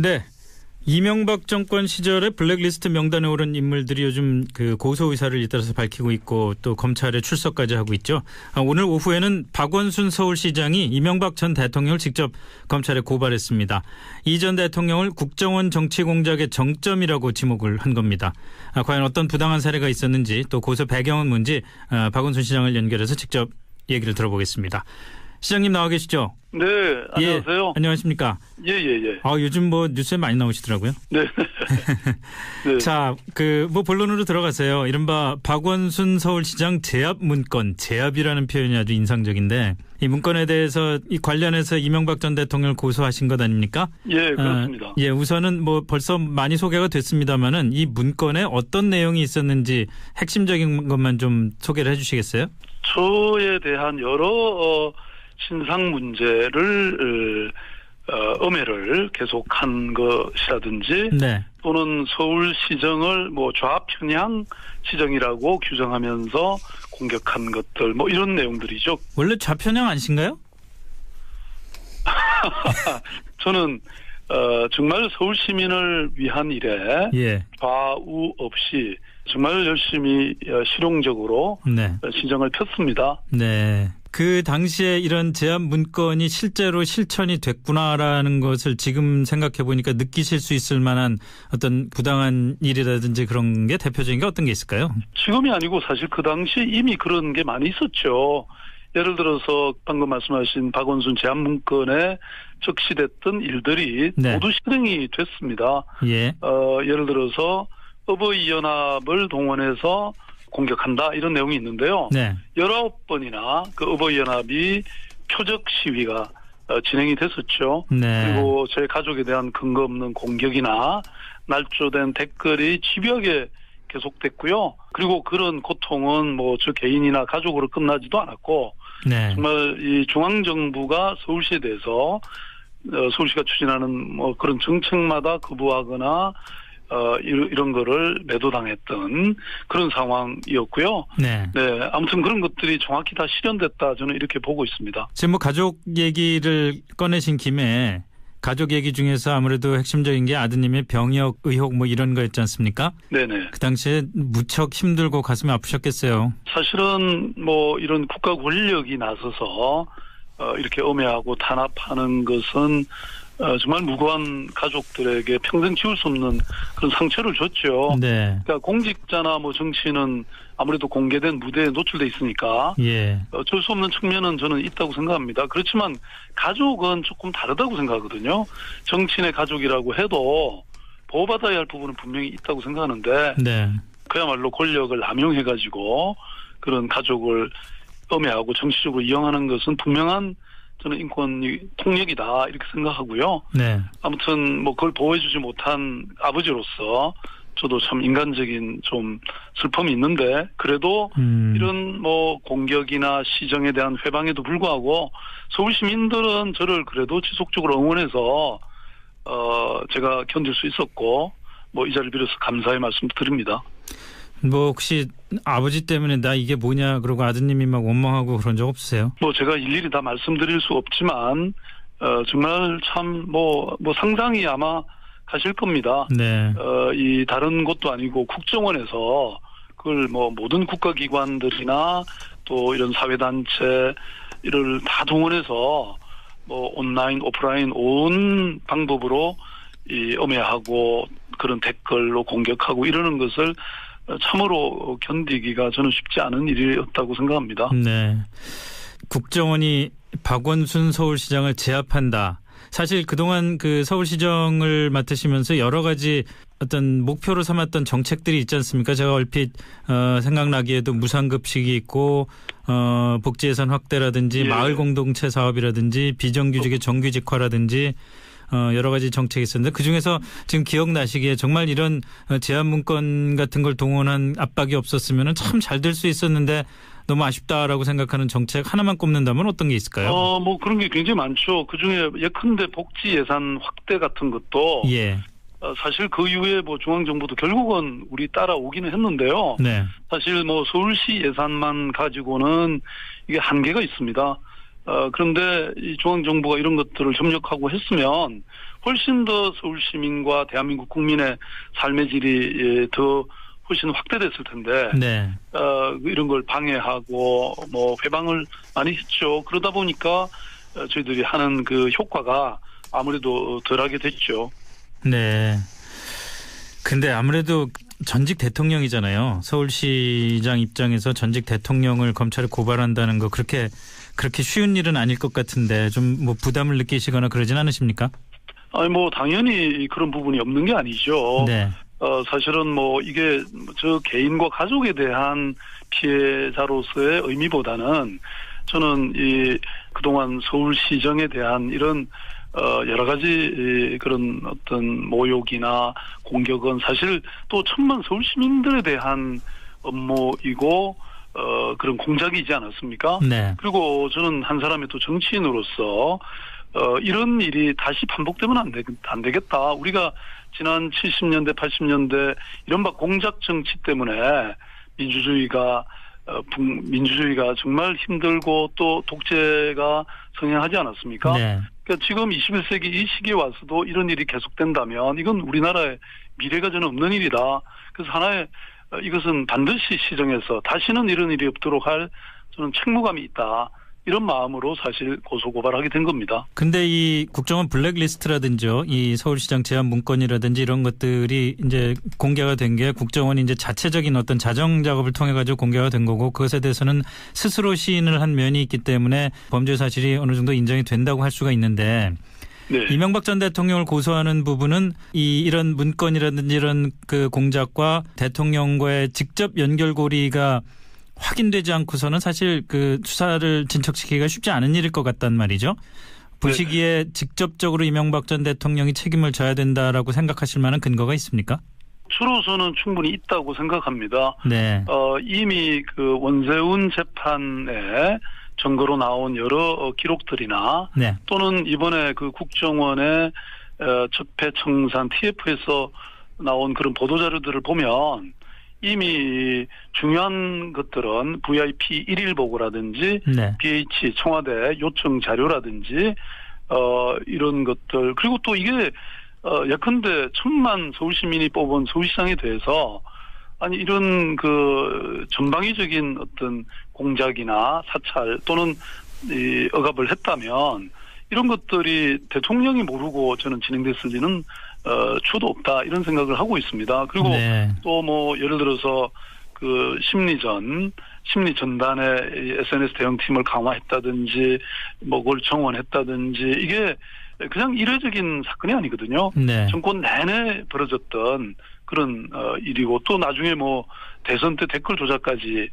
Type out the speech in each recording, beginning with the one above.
네. 이명박 정권 시절에 블랙리스트 명단에 오른 인물들이 요즘 그 고소 의사를 잇따라서 밝히고 있고 또 검찰에 출석까지 하고 있죠. 오늘 오후에는 박원순 서울시장이 이명박 전 대통령을 직접 검찰에 고발했습니다. 이 전 대통령을 국정원 정치 공작의 정점이라고 지목을 한 겁니다. 과연 어떤 부당한 사례가 있었는지 또 고소 배경은 뭔지 박원순 시장을 연결해서 직접 얘기를 들어보겠습니다. 시장님 나와 계시죠? 네, 안녕하세요. 예, 안녕하십니까? 예. 요즘 뭐 뉴스에 많이 나오시더라고요. 네. 네. 자, 본론으로 들어가세요. 이른바 박원순 서울시장 제압 문건, 제압이라는 표현이 아주 인상적인데 이 문건에 대해서 이 관련해서 이명박 전 대통령을 고소하신 것 아닙니까? 예, 그렇습니다. 우선은 뭐 벌써 많이 소개가 됐습니다만은 이 문건에 어떤 내용이 있었는지 핵심적인 것만 좀 소개를 해주시겠어요? 저에 대한 여러 신상 문제를 음해를 계속한 것이라든지 네. 또는 서울시정을 뭐 좌편향 시정이라고 규정하면서 공격한 것들 뭐 이런 내용들이죠. 원래 좌편향 아니신가요? 저는 정말 서울 시민을 위한 일에 예. 좌우 없이 정말 열심히 실용적으로 네. 시정을 폈습니다. 네. 그 당시에 이런 제압 문건이 실제로 실천이 됐구나라는 것을 지금 생각해 보니까 느끼실 수 있을 만한 어떤 부당한 일이라든지 그런 게 대표적인 게 어떤 게 있을까요? 지금이 아니고 사실 그 당시에 이미 그런 게 많이 있었죠. 예를 들어서 방금 말씀하신 박원순 제압 문건에 적시됐던 일들이 네. 모두 실행이 됐습니다. 예. 예를 들어서 어버이연합을 동원해서 공격한다 이런 내용이 있는데요. 네. 19번이나 그 어버이연합이 표적 시위가 진행이 됐었죠. 네. 그리고 제 가족에 대한 근거 없는 공격이나 날조된 댓글이 집요하게 계속됐고요. 그리고 그런 고통은 뭐 저 개인이나 가족으로 끝나지도 않았고 네. 정말 이 중앙정부가 서울시에 대해서 서울시가 추진하는 뭐 그런 정책마다 거부하거나 이런 거를 매도당했던 그런 상황이었고요. 네. 네, 아무튼 그런 것들이 정확히 다 실현됐다 저는 이렇게 보고 있습니다. 지금 뭐 가족 얘기를 꺼내신 김에 가족 얘기 중에서 아무래도 핵심적인 게 아드님의 병역 의혹 뭐 이런 거였지 않습니까? 네네. 그 당시에 무척 힘들고 가슴이 아프셨겠어요. 사실은 뭐 이런 국가 권력이 나서서 이렇게 엄해하고 탄압하는 것은 정말 무고한 가족들에게 평생 지울 수 없는 그런 상처를 줬죠. 네. 그러니까 공직자나 뭐 정치는 아무래도 공개된 무대에 노출돼 있으니까 예. 어쩔 수 없는 측면은 저는 있다고 생각합니다. 그렇지만 가족은 조금 다르다고 생각하거든요. 정치인의 가족이라고 해도 보호받아야 할 부분은 분명히 있다고 생각하는데 네. 그야말로 권력을 남용해가지고 그런 가족을 엄해하고 정치적으로 이용하는 것은 분명한 저는 인권 폭력이다 이렇게 생각하고요. 네. 아무튼 뭐 그걸 보호해주지 못한 아버지로서 저도 참 인간적인 좀 슬픔이 있는데 그래도 이런 뭐 공격이나 시정에 대한 회방에도 불구하고 서울 시민들은 저를 그래도 지속적으로 응원해서 제가 견딜 수 있었고 뭐 이 자리를 빌어서 감사의 말씀 드립니다. 뭐 혹시 아버지 때문에 나 이게 뭐냐 그러고 아드님이 막 원망하고 그런 적 없으세요? 뭐 제가 일일이 다 말씀드릴 수 없지만 정말 참 뭐 상당히 아마 가실 겁니다. 네. 이 다른 곳도 아니고 국정원에서 그걸 뭐 모든 국가기관들이나 또 이런 사회단체 이를 다 동원해서 뭐 온라인 오프라인 온 방법으로 이 엄해하고 그런 댓글로 공격하고 이러는 것을 참으로 견디기가 저는 쉽지 않은 일이었다고 생각합니다. 네. 국정원이 박원순 서울시장을 제압한다. 사실 그동안 그 서울시정을 맡으시면서 여러 가지 어떤 목표로 삼았던 정책들이 있지 않습니까? 제가 얼핏 생각나기에도 무상급식이 있고 복지예산 확대라든지 예. 마을 공동체 사업이라든지 비정규직의 정규직화라든지 여러 가지 정책이 있었는데 그중에서 지금 기억나시기에 정말 이런 제압 문건 같은 걸 동원한 압박이 없었으면 참 잘 될 수 있었는데 너무 아쉽다라고 생각하는 정책 하나만 꼽는다면 어떤 게 있을까요? 뭐 그런 게 굉장히 많죠. 그중에 예컨대 복지 예산 확대 같은 것도 예. 사실 그 이후에 뭐 중앙정부도 결국은 우리 따라오기는 했는데요. 네. 사실 뭐 서울시 예산만 가지고는 이게 한계가 있습니다. 그런데 이 중앙정부가 이런 것들을 협력하고 했으면 훨씬 더 서울 시민과 대한민국 국민의 삶의 질이 더 훨씬 확대됐을 텐데 네. 이런 걸 방해하고 뭐 회방을 많이 했죠. 그러다 보니까 저희들이 하는 그 효과가 아무래도 덜하게 됐죠. 네. 근데 아무래도 전직 대통령이잖아요. 서울시장 입장에서 전직 대통령을 검찰에 고발한다는 거 그렇게 쉬운 일은 아닐 것 같은데 좀 뭐 부담을 느끼시거나 그러진 않으십니까? 아니 뭐 당연히 그런 부분이 없는 게 아니죠. 네. 사실은 뭐 이게 저 개인과 가족에 대한 피해자로서의 의미보다는 저는 이 그동안 서울시정에 대한 이런 여러 가지 그런 어떤 모욕이나 공격은 사실 또 천만 서울 시민들에 대한 업무이고 그런 공작이지 않았습니까? 네. 그리고 저는 한 사람의 또 정치인으로서 이런 일이 다시 반복되면 안 되겠다. 우리가 지난 70년대, 80년대 이른바 공작 정치 때문에 민주주의가 정말 힘들고 또 독재가 성행하지 않았습니까? 네. 그러니까 지금 21세기 이 시기에 와서도 이런 일이 계속된다면 이건 우리나라의 미래가 저는 없는 일이다. 그래서 하나의 이것은 반드시 시정해서 다시는 이런 일이 없도록 할 저는 책무감이 있다. 이런 마음으로 사실 고소고발하게 된 겁니다. 근데 이 국정원 블랙리스트라든지 이 서울시장 제안 문건이라든지 이런 것들이 이제 공개가 된 게 국정원이 이제 자체적인 어떤 자정 작업을 통해 가지고 공개가 된 거고 그것에 대해서는 스스로 시인을 한 면이 있기 때문에 범죄 사실이 어느 정도 인정이 된다고 할 수가 있는데 네. 이명박 전 대통령을 고소하는 부분은 이런 문건이라든지 이런 그 공작과 대통령과의 직접 연결고리가 확인되지 않고서는 사실 그 수사를 진척시키기가 쉽지 않은 일일 것 같단 말이죠. 보시기에 직접적으로 이명박 전 대통령이 책임을 져야 된다라고 생각하실 만한 근거가 있습니까? 주로서는 충분히 있다고 생각합니다. 네. 이미 그 원세훈 재판에 증거로 나온 여러 기록들이나 네. 또는 이번에 그 국정원의 적폐청산 TF에서 나온 그런 보도자료들을 보면 이미 중요한 것들은 VIP 1일 보고라든지 네. BH 청와대 요청 자료라든지 이런 것들 그리고 또 이게 예컨대 1000만 서울시민이 뽑은 서울시장에 대해서 아니 이런 그 전방위적인 어떤 공작이나 사찰 또는 이 억압을 했다면 이런 것들이 대통령이 모르고 저는 진행됐을 리는 추도 없다 이런 생각을 하고 있습니다. 그리고 네. 또 뭐 예를 들어서 그 심리 전단의 SNS 대응팀을 강화했다든지 뭐 그걸 정원했다든지 이게 그냥 이례적인 사건이 아니거든요. 네. 정권 내내 벌어졌던 그런 일이고 또 나중에 뭐 대선 때 댓글 조작까지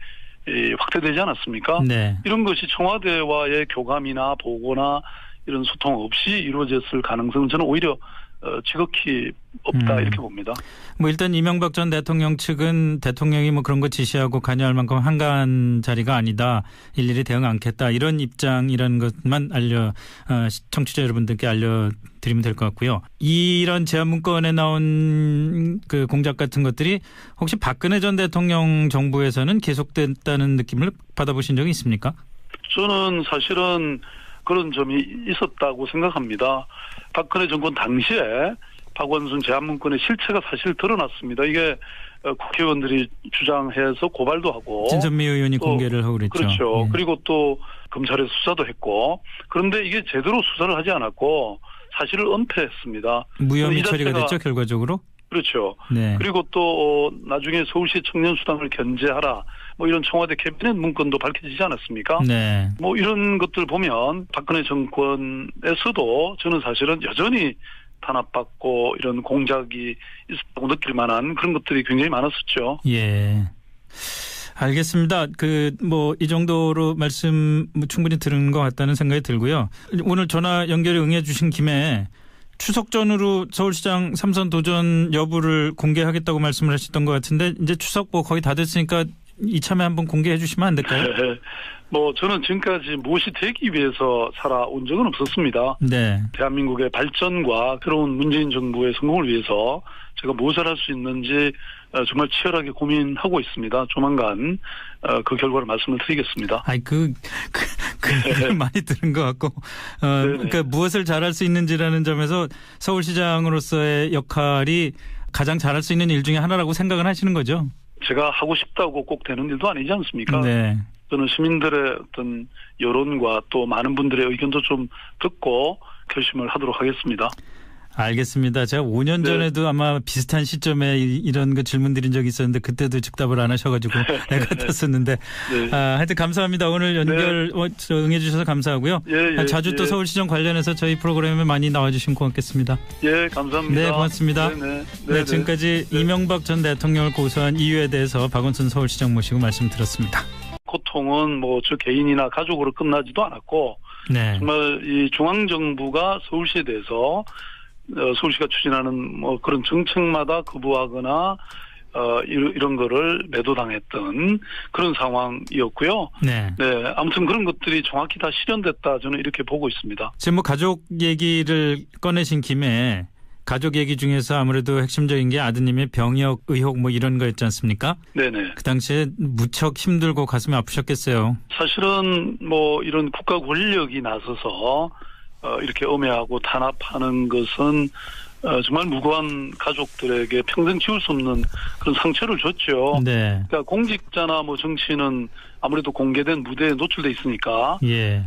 확대되지 않았습니까? 네. 이런 것이 청와대와의 교감이나 보고나 이런 소통 없이 이루어졌을 가능성은 저는 오히려 지극히 없다 이렇게 봅니다. 뭐 일단 이명박 전 대통령 측은 대통령이 뭐 그런 거 지시하고 관여할 만큼 한가한 자리가 아니다. 일일이 대응 않겠다. 이런 입장이라는 것만 청취자 여러분들께 알려드리면 될 것 같고요. 이런 제안 문건에 나온 그 공작 같은 것들이 혹시 박근혜 전 대통령 정부에서는 계속됐다는 느낌을 받아보신 적이 있습니까? 저는 사실은 그런 점이 있었다고 생각합니다. 박근혜 정권 당시에 박원순 제안문건의 실체가 사실 드러났습니다. 이게 국회의원들이 주장해서 고발도 하고 진선미 의원이 공개를 하고 그랬죠. 그렇죠. 예. 그리고 또 검찰에 수사도 했고 그런데 이게 제대로 수사를 하지 않았고 사실을 은폐했습니다. 무혐의 처리가 됐죠 결과적으로. 그렇죠. 네. 그리고 또 나중에 서울시 청년수당을 견제하라 뭐 이런 청와대 캐비넷 문건도 밝혀지지 않았습니까? 네. 뭐 이런 것들 보면 박근혜 정권에서도 저는 사실은 여전히 탄압받고 이런 공작이 있었다고 느낄 만한 그런 것들이 굉장히 많았었죠. 예. 알겠습니다. 이 정도로 말씀 충분히 들은 것 같다는 생각이 들고요. 오늘 전화 연결에 응해 주신 김에 추석 전후로 서울시장 3선 도전 여부를 공개하겠다고 말씀을 하셨던 것 같은데 이제 추석 뭐 거의 다 됐으니까 이참에 한번 공개해 주시면 안 될까요? 저는 지금까지 무엇이 되기 위해서 살아온 적은 없었습니다. 네. 대한민국의 발전과 새로운 문재인 정부의 성공을 위해서 제가 무엇을 할 수 있는지 정말 치열하게 고민하고 있습니다. 조만간 그 결과를 말씀을 드리겠습니다. 아이 얘기를 많이 들은 것 같고, 그러니까 무엇을 잘할 수 있는지라는 점에서 서울시장으로서의 역할이 가장 잘할 수 있는 일 중에 하나라고 생각을 하시는 거죠? 제가 하고 싶다고 꼭 되는 일도 아니지 않습니까? 네. 저는 시민들의 어떤 여론과 또 많은 분들의 의견도 좀 듣고 결심을 하도록 하겠습니다. 알겠습니다. 제가 5년 전에도 아마 비슷한 시점에 이런 질문 드린 적이 있었는데 그때도 즉답을 안 하셔가지고 애 같았었는데 하여튼 감사합니다. 오늘 연결 응해 주셔서 감사하고요. 자주 또 서울시정 관련해서 저희 프로그램에 많이 나와주시면 고맙겠습니다. 예, 감사합니다. 네, 고맙습니다. 네, 지금까지 이명박 전 대통령을 고소한 이유에 대해서 박원순 서울시장 모시고 말씀 들었습니다. 고통은 저 개인이나 가족으로 끝나지도 않았고 정말 이 중앙정부가 서울시에 대해서 서울시가 추진하는 그런 정책마다 거부하거나 이런 거를 매도당했던 그런 상황이었고요. 네, 아무튼 그런 것들이 정확히 다 실현됐다 저는 이렇게 보고 있습니다. 지금 가족 얘기를 꺼내신 김에 가족 얘기 중에서 아무래도 핵심적인 게 아드님의 병역 의혹 이런 거였지 않습니까? 네네. 그 당시에 무척 힘들고 가슴이 아프셨겠어요. 사실은 이런 국가 권력이 나서서 이렇게 엄해하고 탄압하는 것은 정말 무고한 가족들에게 평생 지울 수 없는 그런 상처를 줬죠. 네. 그러니까 공직자나 정치인은 아무래도 공개된 무대에 노출돼 있으니까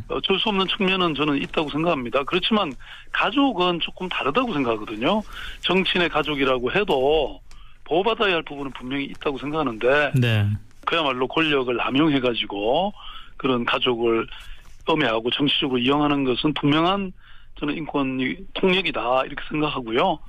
어쩔 수 없는 측면은 저는 있다고 생각합니다. 그렇지만 가족은 조금 다르다고 생각하거든요. 정치인의 가족이라고 해도 보호받아야 할 부분은 분명히 있다고 생각하는데 그야말로 권력을 남용해가지고 그런 가족을 엄해하고 정치적으로 이용하는 것은 분명한 저는 인권 폭력이다 이렇게 생각하고요.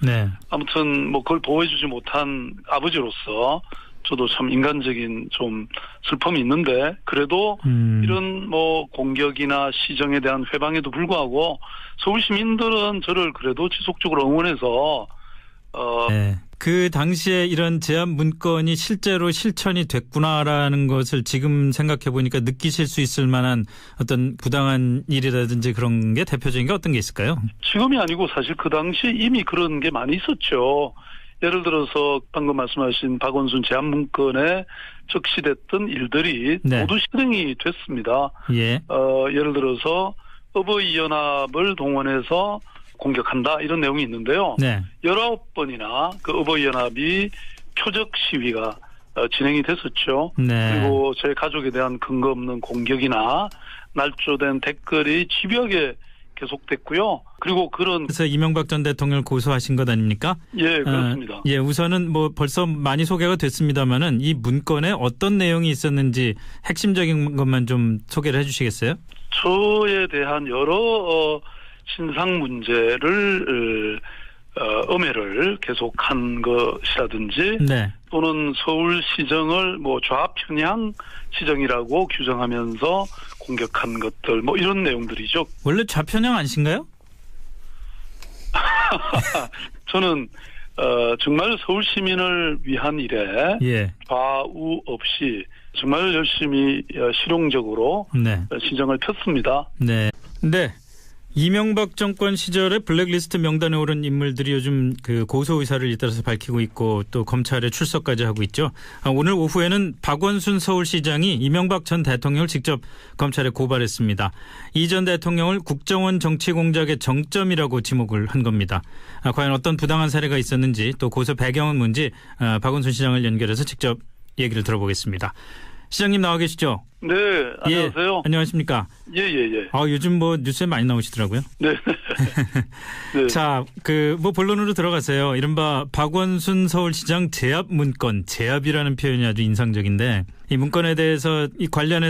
아무튼 그걸 보호해주지 못한 아버지로서 저도 참 인간적인 좀 슬픔이 있는데 그래도 이런 공격이나 시정에 대한 회방에도 불구하고 서울 시민들은 저를 그래도 지속적으로 응원해서 그 당시에 이런 제압 문건이 실제로 실천이 됐구나라는 것을 지금 생각해 보니까 느끼실 수 있을 만한 어떤 부당한 일이라든지 그런 게 대표적인 게 어떤 게 있을까요? 지금이 아니고 사실 그 당시에 이미 그런 게 많이 있었죠. 예를 들어서 방금 말씀하신 박원순 제압 문건에 적시됐던 일들이 모두 실행이 됐습니다. 예를 들어서 어버이연합을 동원해서 공격한다 이런 내용이 있는데요. 19번이나 그 어버이연합이 표적 시위가 진행이 됐었죠. 그리고 제 가족에 대한 근거 없는 공격이나 날조된 댓글이 집요하게 계속됐고요. 그리고 그래서 이명박 전 대통령을 고소하신 것 아닙니까? 예, 그렇습니다. 우선은 벌써 많이 소개가 됐습니다만은 이 문건에 어떤 내용이 있었는지 핵심적인 것만 좀 소개를 해주시겠어요? 저에 대한 여러 신상 문제를 엄해를 계속한 것이라든지 또는 서울시정을 좌편향 시정이라고 규정하면서 공격한 것들 이런 내용들이죠. 원래 좌편향 아니신가요? 저는 정말 서울 시민을 위한 일에 좌우 없이 정말 열심히 실용적으로 시정을 폈습니다. 네. 이명박 정권 시절에 블랙리스트 명단에 오른 인물들이 요즘 고소 의사를 잇따라서 밝히고 있고 또 검찰에 출석까지 하고 있죠. 오늘 오후에는 박원순 서울시장이 이명박 전 대통령을 직접 검찰에 고발했습니다. 이 전 대통령을 국정원 정치 공작의 정점이라고 지목을 한 겁니다. 과연 어떤 부당한 사례가 있었는지 또 고소 배경은 뭔지 박원순 시장을 연결해서 직접 얘기를 들어보겠습니다. 시장님 나와 계시죠? 네, 안녕하세요. 안녕하십니까? 예. 요즘 뉴스에 많이 나오시더라고요. 네. 자, 본론으로 들어가세요. 이른바 박원순 서울시장 제압 문건, 제압이라는 표현이 아주 인상적인데 이 문건에 대해서 이 관련해